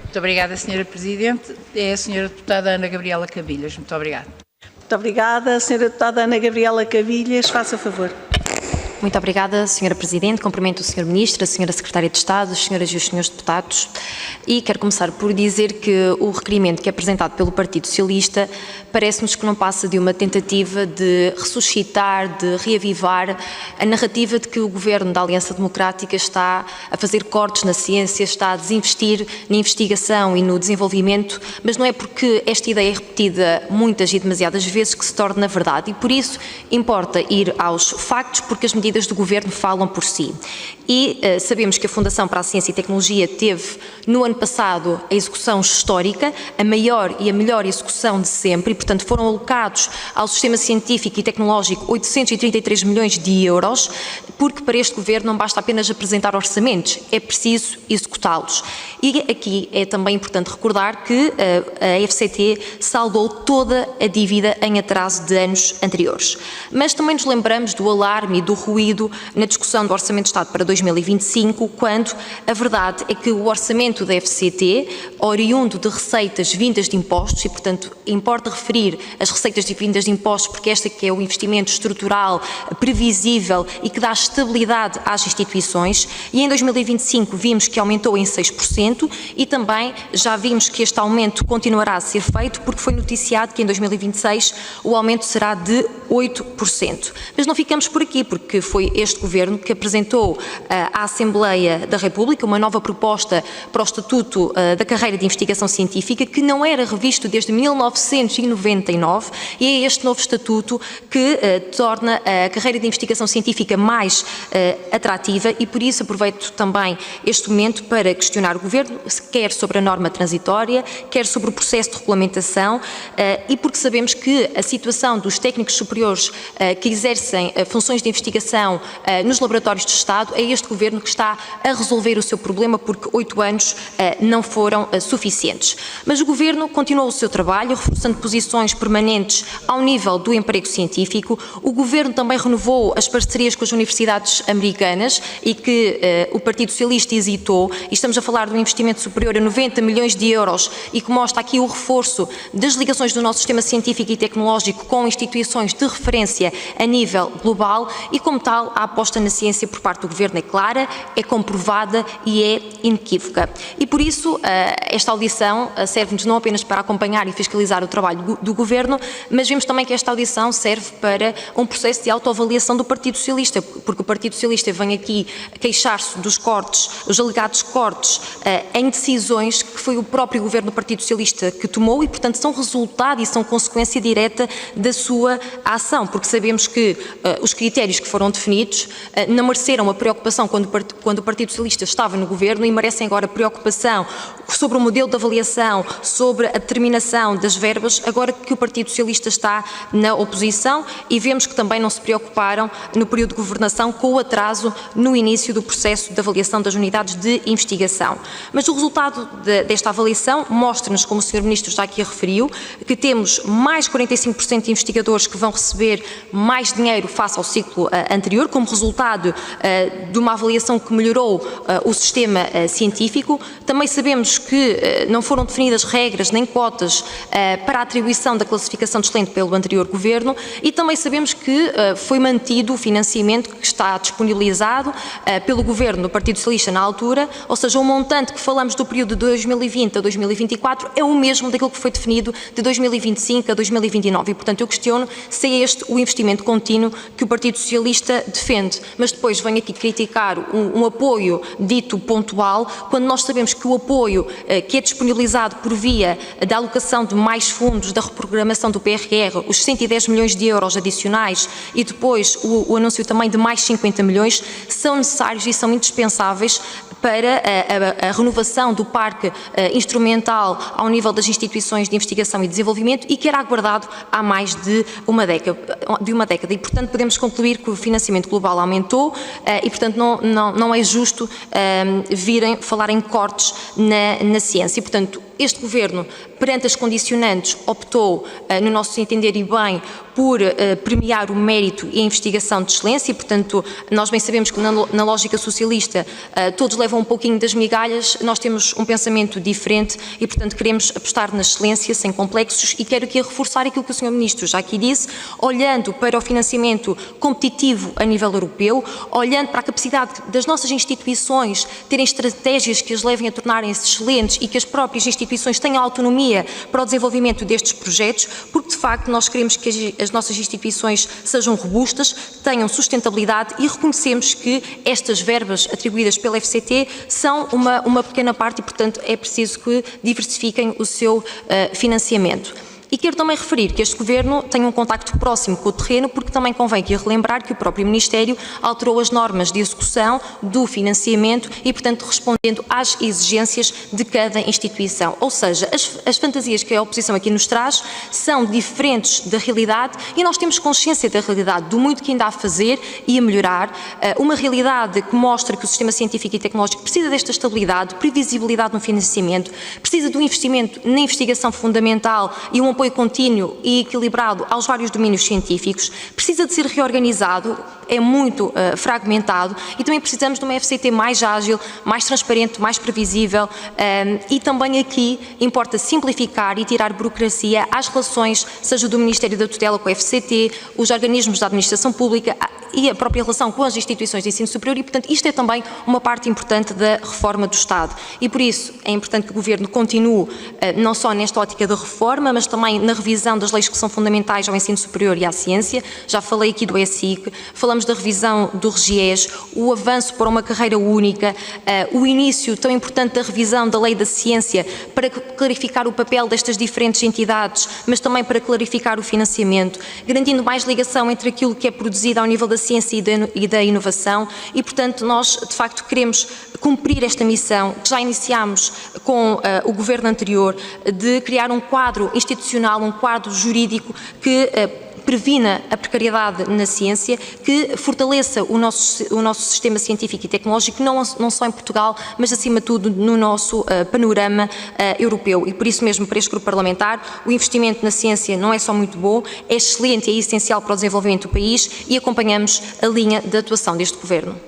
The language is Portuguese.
Muito obrigada, Sra. Presidente. É a Sra. Deputada Ana Gabriela Cabilhas. Muito obrigada. Muito obrigada. A Sra. Deputada Ana Gabriela Cabilhas, faça favor. Muito obrigada, Sra. Presidente. Cumprimento o Sr. Ministro, a Sra. Secretária de Estado, as Senhoras e os Senhores Deputados. E quero começar por dizer que o requerimento que é apresentado pelo Partido Socialista parece-nos que não passa de uma tentativa de ressuscitar, de reavivar a narrativa de que o Governo da Aliança Democrática está a fazer cortes na ciência, está a desinvestir na investigação e no desenvolvimento, mas não é porque esta ideia é repetida muitas e demasiadas vezes que se torna verdade. E por isso importa ir aos factos, porque as medidas do Governo falam por si. E sabemos que a Fundação para a Ciência e Tecnologia teve, no ano passado, a execução histórica, a maior e a melhor execução de sempre, e, portanto, foram alocados ao sistema científico e tecnológico 833 milhões de euros, porque para este Governo não basta apenas apresentar orçamentos, é preciso executá-los. E aqui é também importante recordar que a FCT saldou toda a dívida em atraso de anos anteriores. Mas também nos lembramos do alarme e do ruído na discussão do Orçamento de Estado para 2025, quando a verdade é que o orçamento da FCT, oriundo de receitas vindas de impostos, e portanto importa referir as receitas vindas de impostos, porque esta que é o investimento estrutural, previsível e que dá estabilidade às instituições, e em 2025 vimos que aumentou em 6% e também já vimos que este aumento continuará a ser feito, porque foi noticiado que em 2026 o aumento será de 8%. Mas não ficamos por aqui, porque foi este Governo que apresentou à Assembleia da República uma nova proposta para o Estatuto da Carreira de Investigação Científica, que não era revisto desde 1999, e é este novo Estatuto que torna a carreira de investigação científica mais atrativa, e por isso aproveito também este momento para questionar o Governo, quer sobre a norma transitória, quer sobre o processo de regulamentação, e porque sabemos que a situação dos técnicos superiores que exercem funções de investigação nos laboratórios de Estado, é este Governo que está a resolver o seu problema, porque 8 anos não foram suficientes. Mas o Governo continuou o seu trabalho, reforçando posições permanentes ao nível do emprego científico. O Governo também renovou as parcerias com as universidades americanas e que o Partido Socialista hesitou, e estamos a falar de um investimento superior a 90 milhões de euros e que mostra aqui o reforço das ligações do nosso sistema científico e tecnológico com instituições de referência a nível global, e como tal a aposta na ciência por parte do Governo é clara, é comprovada e é inequívoca. E por isso esta audição serve-nos não apenas para acompanhar e fiscalizar o trabalho do Governo, mas vemos também que esta audição serve para um processo de autoavaliação do Partido Socialista, porque o Partido Socialista vem aqui queixar-se dos cortes, os alegados cortes em decisões que foi o próprio Governo do Partido Socialista que tomou, e portanto são resultado e são consequência direta da sua ação, porque sabemos que os critérios que foram definidos não mereceram a preocupação quando o Partido Socialista estava no Governo, e merecem agora preocupação sobre o modelo de avaliação, sobre a determinação das verbas, agora que o Partido Socialista está na oposição, e vemos que também não se preocuparam no período de governação com o atraso no início do processo de avaliação das unidades de investigação. Mas o resultado desta avaliação mostra-nos, como o Sr. Ministro já aqui referiu, que temos mais 45% de investigadores que vão receber mais dinheiro face ao ciclo anterior, como resultado de uma avaliação que melhorou o sistema científico. Também sabemos que não foram definidas regras nem cotas para a atribuição da classificação de excelente pelo anterior Governo, e também sabemos que foi mantido o financiamento que está disponibilizado pelo Governo do Partido Socialista na altura, ou seja, o montante que falamos do período de 2020 a 2024 é o mesmo daquilo que foi definido de 2025 a 2029, e portanto eu questiono se é este o investimento contínuo que o Partido Socialista defende, mas depois venho aqui criticar um apoio dito pontual, quando nós sabemos que o apoio que é disponibilizado por via da alocação de mais fundos, da reprogramação do PRR, os 110 milhões de euros adicionais, e depois o anúncio também de mais 50 milhões, são necessários e são indispensáveis para a renovação do parque instrumental ao nível das instituições de investigação e desenvolvimento, e que era aguardado há mais de uma década. E, portanto, podemos concluir que o financiamento global aumentou e, portanto, não é justo virem falar em cortes na ciência. E, portanto, este Governo, perante as condicionantes, optou, no nosso entender e bem, por premiar o mérito e a investigação de excelência e, portanto, nós bem sabemos que na lógica socialista todos levam um pouquinho das migalhas, nós temos um pensamento diferente e, portanto, queremos apostar na excelência sem complexos e quero aqui reforçar aquilo que o Sr. Ministro já aqui disse, olhando para o financiamento competitivo a nível europeu, olhando para a capacidade das nossas instituições terem estratégias que as levem a tornarem-se excelentes e que as próprias instituições tenham autonomia para o desenvolvimento destes projetos, porque, de facto, nós queremos que as nossas instituições sejam robustas, tenham sustentabilidade e reconhecemos que estas verbas atribuídas pela FCT são uma pequena parte e, portanto, é preciso que diversifiquem o seu financiamento. E quero também referir que este Governo tem um contacto próximo com o terreno, porque também convém aqui relembrar que o próprio Ministério alterou as normas de execução do financiamento e, portanto, respondendo às exigências de cada instituição. Ou seja, as fantasias que a oposição aqui nos traz são diferentes da realidade e nós temos consciência da realidade, do muito que ainda há a fazer e a melhorar. Uma realidade que mostra que o sistema científico e tecnológico precisa desta estabilidade, previsibilidade no financiamento, precisa de um investimento na investigação fundamental e um apoio contínuo e equilibrado aos vários domínios científicos, precisa de ser reorganizado, é muito fragmentado e também precisamos de uma FCT mais ágil, mais transparente, mais previsível e também aqui importa simplificar e tirar burocracia às relações, seja do Ministério da Tutela com a FCT, os organismos da administração pública e a própria relação com as instituições de ensino superior e, portanto, isto é também uma parte importante da reforma do Estado. E, por isso, é importante que o Governo continue não só nesta ótica da reforma, mas também na revisão das leis que são fundamentais ao ensino superior e à ciência. Já falei aqui do ESIC, falamos da revisão do RGES, o avanço para uma carreira única, o início tão importante da revisão da lei da ciência para clarificar o papel destas diferentes entidades, mas também para clarificar o financiamento, garantindo mais ligação entre aquilo que é produzido ao nível da ciência e da inovação e, portanto, nós, de facto, queremos cumprir esta missão que já iniciámos com o Governo anterior de criar um quadro institucional, um quadro jurídico que previna a precariedade na ciência, que fortaleça o nosso sistema científico e tecnológico, não só em Portugal, mas acima de tudo no nosso panorama europeu. E por isso mesmo, para este grupo parlamentar, o investimento na ciência não é só muito bom, é excelente e é essencial para o desenvolvimento do país e acompanhamos a linha de atuação deste Governo.